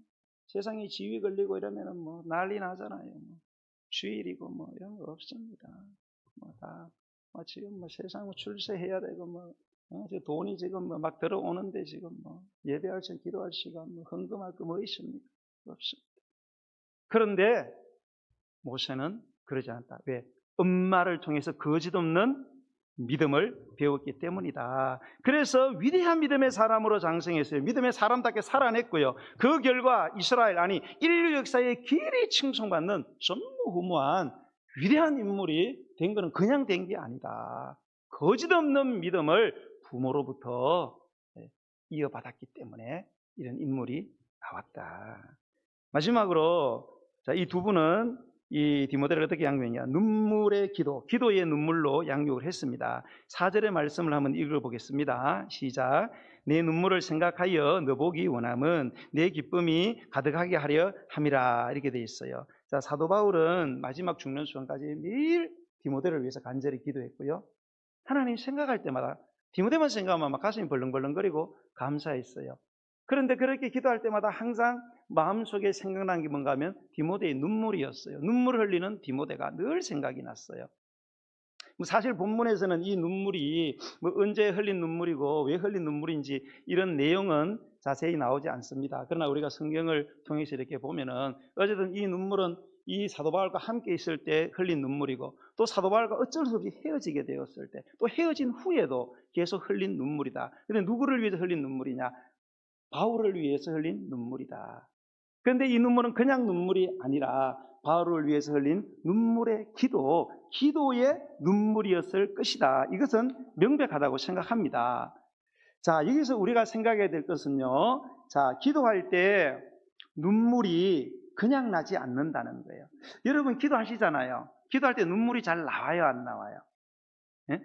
Speaker 1: 세상에 지위 걸리고 이러면은 뭐 난리 나잖아요. 뭐 주일이고 뭐 이런 거 없습니다. 뭐 다 지금 뭐 세상 뭐 출세해야 되고 뭐 돈이 지금 뭐 막 들어오는데 지금 뭐 예배할 시간, 기도할 시간, 뭐 헌금할 거 뭐 있습니까? 없습니다. 그런데 모세는 그러지 않다. 왜? 엄마를 통해서 거짓 없는 믿음을 배웠기 때문이다. 그래서 위대한 믿음의 사람으로 장성했어요. 믿음의 사람답게 살아냈고요. 그 결과 이스라엘, 아니 인류 역사에 길이 칭송받는 전무후무한 위대한 인물이 된 것은 그냥 된 게 아니다. 거짓 없는 믿음을 부모로부터 이어받았기 때문에 이런 인물이 나왔다. 마지막으로 이 두 분은 이 디모데를 어떻게 양육했냐? 눈물의 기도, 기도의 눈물로 양육을 했습니다. 4절의 말씀을 한번 읽어보겠습니다. 시작. 내 눈물을 생각하여 너 보기 원함은 내 기쁨이 가득하게 하려 함이라. 이렇게 되어 있어요. 자, 사도 바울은 마지막 죽는 순간까지 매일 디모데를 위해서 간절히 기도했고요. 하나님 생각할 때마다 디모데만 생각하면 막 가슴이 벌렁벌렁거리고 감사했어요. 그런데 그렇게 기도할 때마다 항상 마음속에 생각난 게 뭔가 하면 디모데의 눈물이었어요. 눈물을 흘리는 디모데가 늘 생각이 났어요. 사실 본문에서는 이 눈물이 뭐 언제 흘린 눈물이고 왜 흘린 눈물인지 이런 내용은 자세히 나오지 않습니다. 그러나 우리가 성경을 통해서 이렇게 보면은 어쨌든 이 눈물은 이 사도 바울과 함께 있을 때 흘린 눈물이고 또 사도 바울과 어쩔 수 없이 헤어지게 되었을 때 또 헤어진 후에도 계속 흘린 눈물이다. 그런데 누구를 위해서 흘린 눈물이냐? 바울을 위해서 흘린 눈물이다. 그런데 이 눈물은 그냥 눈물이 아니라 바울을 위해서 흘린 눈물의 기도, 기도의 눈물이었을 것이다. 이것은 명백하다고 생각합니다. 자, 여기서 우리가 생각해야 될 것은요. 자, 기도할 때 눈물이 그냥 나지 않는다는 거예요. 여러분 기도하시잖아요. 기도할 때 눈물이 잘 나와요, 안 나와요? 예?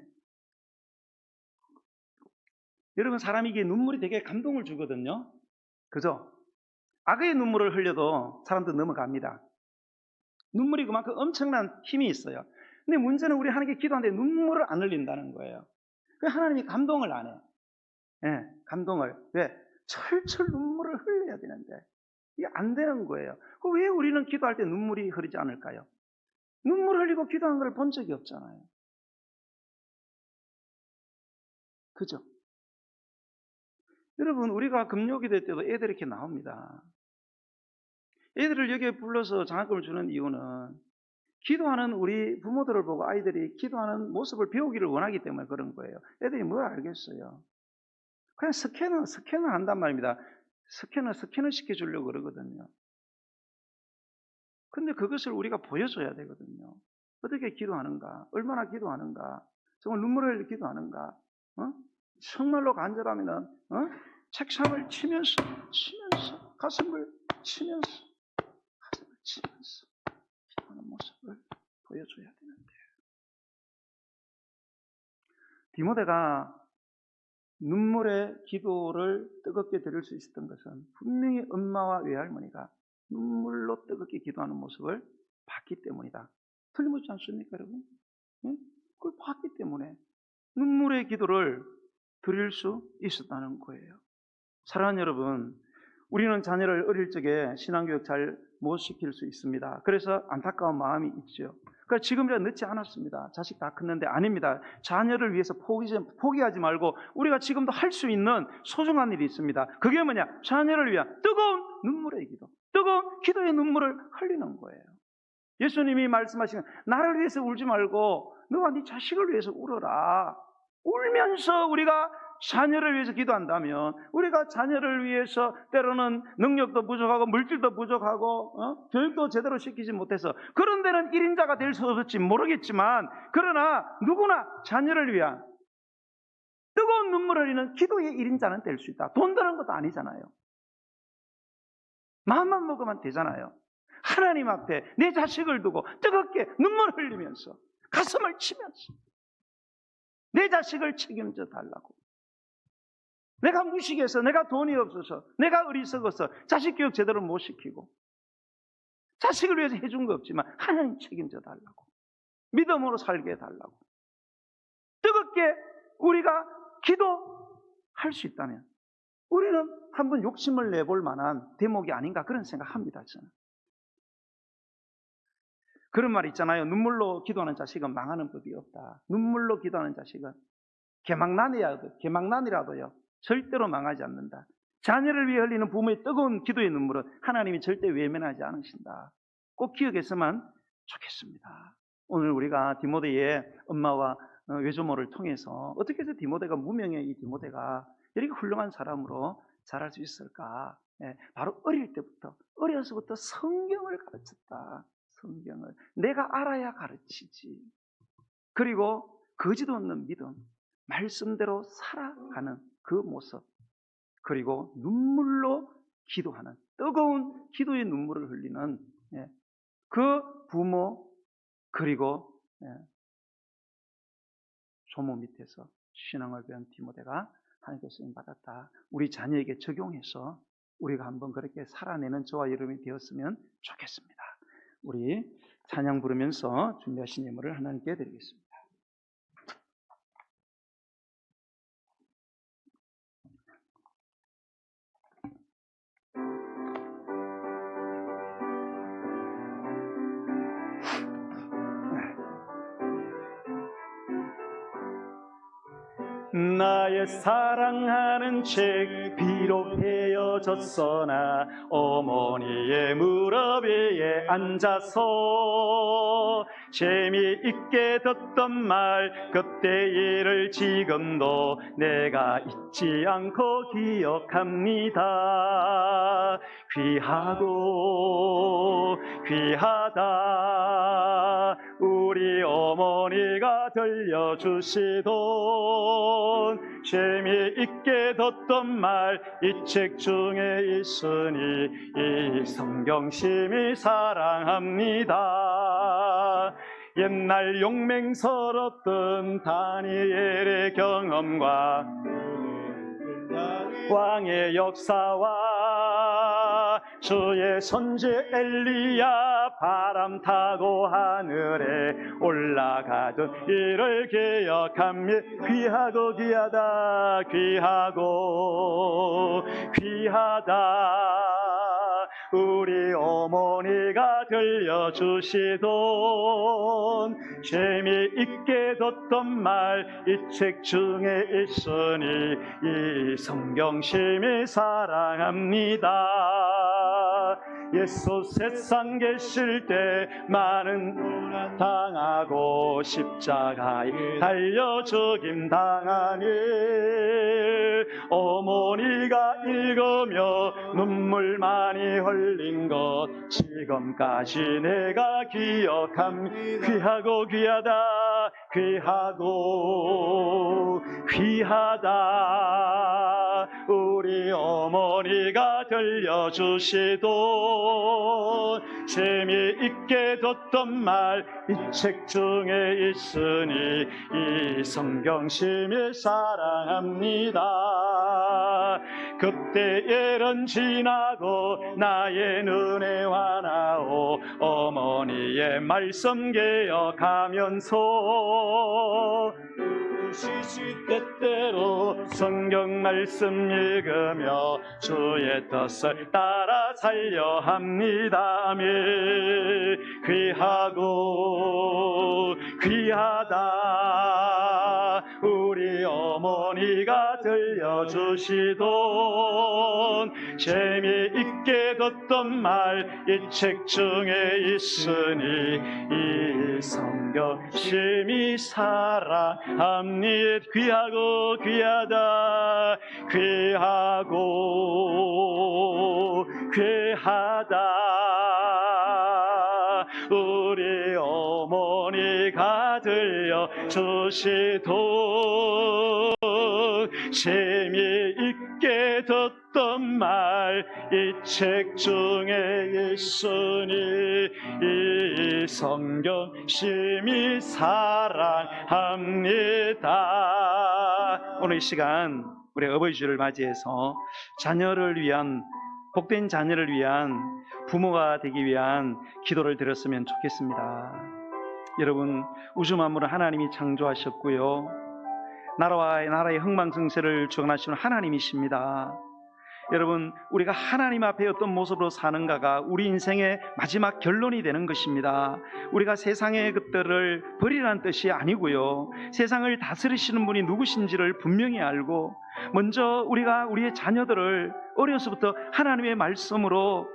Speaker 1: 여러분 사람이 이게 눈물이 되게 감동을 주거든요. 그죠? 악의 눈물을 흘려도 사람들 넘어갑니다. 눈물이 그만큼 엄청난 힘이 있어요. 근데 문제는 우리 하나님께 기도하는데 눈물을 안 흘린다는 거예요. 하나님이 감동을 안 해. 예, 감동을. 왜? 철철 눈물을 흘려야 되는데 이게 안 되는 거예요. 왜 우리는 기도할 때 눈물이 흐르지 않을까요? 눈물 흘리고 기도한 걸 본 적이 없잖아요. 그죠? 여러분 우리가 금요기도 때도 애들이 이렇게 나옵니다. 애들을 여기에 불러서 장학금을 주는 이유는 기도하는 우리 부모들을 보고 아이들이 기도하는 모습을 배우기를 원하기 때문에 그런 거예요. 애들이 뭘 알겠어요. 그냥 스캔을 한단 말입니다. 스캔을 시켜주려고 그러거든요. 근데 그것을 우리가 보여줘야 되거든요. 어떻게 기도하는가? 얼마나 기도하는가? 정말 눈물을 흘려 기도하는가? 정말로 간절하면은 책상을 치면서 가슴을 치면서 기도하는 모습을 보여줘야 되는데 디모데가 눈물의 기도를 뜨겁게 드릴 수 있었던 것은 분명히 엄마와 외할머니가 눈물로 뜨겁게 기도하는 모습을 봤기 때문이다. 틀림없지 않습니까, 여러분? 그걸 봤기 때문에 눈물의 기도를 드릴 수 있었다는 거예요. 사랑하는 여러분, 우리는 자녀를 어릴 적에 신앙교육 잘 못 시킬 수 있습니다. 그래서 안타까운 마음이 있죠. 그러니까 지금이라 늦지 않았습니다. 자식 다 컸는데 아닙니다. 자녀를 위해서 포기하지 말고 우리가 지금도 할 수 있는 소중한 일이 있습니다. 그게 뭐냐? 자녀를 위한 뜨거운 눈물의 기도, 뜨거운 기도의 눈물을 흘리는 거예요. 예수님이 말씀하시는 나를 위해서 울지 말고 너가 네 자식을 위해서 울어라. 울면서 우리가 자녀를 위해서 기도한다면 우리가 자녀를 위해서 때로는 능력도 부족하고 물질도 부족하고 교육도 제대로 시키지 못해서 그런 데는 1인자가 될 수 없을지 모르겠지만 그러나 누구나 자녀를 위한 뜨거운 눈물을 흘리는 기도의 1인자는 될 수 있다. 돈 드는 것도 아니잖아요. 마음만 먹으면 되잖아요. 하나님 앞에 내 자식을 두고 뜨겁게 눈물 흘리면서 가슴을 치면서 내 자식을 책임져 달라고. 내가 무식해서, 내가 돈이 없어서, 내가 어리석어서 자식 교육 제대로 못 시키고 자식을 위해서 해준 거 없지만 하나님 책임져 달라고. 믿음으로 살게 해달라고. 뜨겁게 우리가 기도할 수 있다면 우리는 한번 욕심을 내볼 만한 대목이 아닌가 그런 생각합니다. 저는. 그런 말 있잖아요. 눈물로 기도하는 자식은 망하는 법이 없다. 눈물로 기도하는 자식은 개망난이라도요 절대로 망하지 않는다. 자녀를 위해 흘리는 부모의 뜨거운 기도의 눈물은 하나님이 절대 외면하지 않으신다. 꼭 기억했으면 좋겠습니다. 오늘 우리가 디모데의 엄마와 외조모를 통해서 어떻게 해서 디모데가 무명의 이 디모데가 이렇게 훌륭한 사람으로 자랄 수 있을까? 바로 어려서부터 성경을 가르쳤다. 성경을 내가 알아야 가르치지. 그리고 거짓 없는 믿음, 말씀대로 살아가는 그 모습, 그리고 눈물로 기도하는 뜨거운 기도의 눈물을 흘리는 그 부모, 그리고 조모 밑에서 신앙을 배운 디모데가 하나님께 쓰임 받았다. 우리 자녀에게 적용해서 우리가 한번 그렇게 살아내는 저와 여러분이 되었으면 좋겠습니다. 우리 찬양 부르면서 준비하신 예물을 하나님께 드리겠습니다. 나의 사랑하는 책 비록 헤어졌으나 어머니의 무릎 위에 앉아서 재미있게 듣던 말 그때 일을 지금도 내가 잊지 않고 기억합니다. 귀하고 귀하다 우리 어머니가 들려주시던 재미있게 듣던 말 이 책 중에 있으니 이 성경 심히 사랑합니다. 옛날 용맹스럽던 다니엘의 경험과 왕의 역사와 주의 선지 엘리야 바람 타고 하늘에 올라가던 일을 기억합니다. 귀하고 귀하다 귀하고 귀하다 우리 어머니가 들려주시던 재미있게 듣던 말 이 책 중에 있으니 이 성경 심히 사랑합니다. 예수 세상 계실 때 많은 고난 당하고 십자가에 달려 죽임 당한 일 어머니가 읽으며 눈물 많이 흘린 것 지금까지 내가 기억합니다. 귀하고 귀하다 귀하고 귀하다 우리 어머니가 들려주시던 재미있게 듣던 말 이 책 중에 있으니 이 성경 심히 사랑합니다. 그때 일은 지나고 나의 눈에 환하오 어머니의 말씀 기억하면서 때때로 성경 말씀 읽으며 주의 뜻을 따라 살려 합니다. 아멘. 귀하고 귀하다 우리 어머니가 들려주시던 재미있게 듣던 말 이 책 중에 있으니 이 성경 심히 사랑합니다. 귀하고 귀하다 귀하고 귀하다 우리 어머니가 들려주시던 재미있게 듣던 말 이 책 중에 있으니 이 성경 심히 사랑합니다. 오늘 이 시간 우리 어버이주를 맞이해서 자녀를 위한 복된 자녀를 위한 부모가 되기 위한 기도를 드렸으면 좋겠습니다. 여러분 우주 만물을 하나님이 창조하셨고요 나라의 흥망성쇠를 주관하시는 하나님이십니다. 여러분, 우리가 하나님 앞에 어떤 모습으로 사는가가 우리 인생의 마지막 결론이 되는 것입니다. 우리가 세상의 것들을 버리라는 뜻이 아니고요, 세상을 다스리시는 분이 누구신지를 분명히 알고 먼저 우리가 우리의 자녀들을 어려서부터 하나님의 말씀으로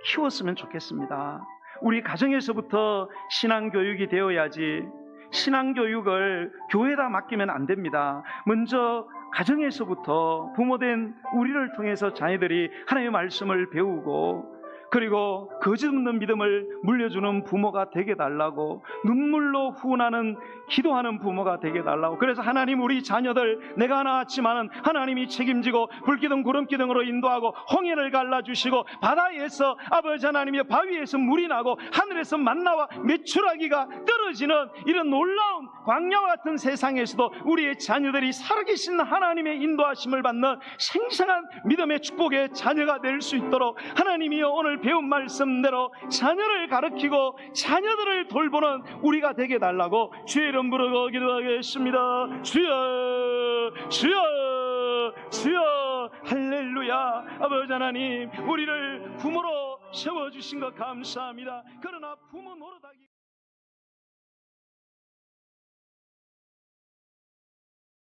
Speaker 1: 키웠으면 좋겠습니다. 우리 가정에서부터 신앙교육이 되어야지, 신앙교육을 교회에다 맡기면 안 됩니다. 먼저 가정에서부터 부모된 우리를 통해서 자녀들이 하나님의 말씀을 배우고, 그리고 거짓 없는 믿음을 물려주는 부모가 되게 달라고, 눈물로 후원하는 기도하는 부모가 되게 달라고. 그래서 하나님, 우리 자녀들 내가 낳았지만은 하나님이 책임지고 불기둥 구름기둥으로 인도하고 홍해를 갈라주시고 바다에서 아버지 하나님의 바위에서 물이 나고 하늘에서 만나와 메추라기가 떨어지는 이런 놀라운 광야와 같은 세상에서도 우리의 자녀들이 살아계신 하나님의 인도하심을 받는 생생한 믿음의 축복의 자녀가 될 수 있도록 하나님이여, 오늘 배운 말씀대로 자녀를 가르치고 자녀들을 돌보는 우리가 되게 달라고 주의 이름 부르고 기도하겠습니다. 주여, 주여, 주여. 할렐루야. 아버지 하나님, 우리를 부모로 세워주신 것 감사합니다. 그러나 부모 노릇하기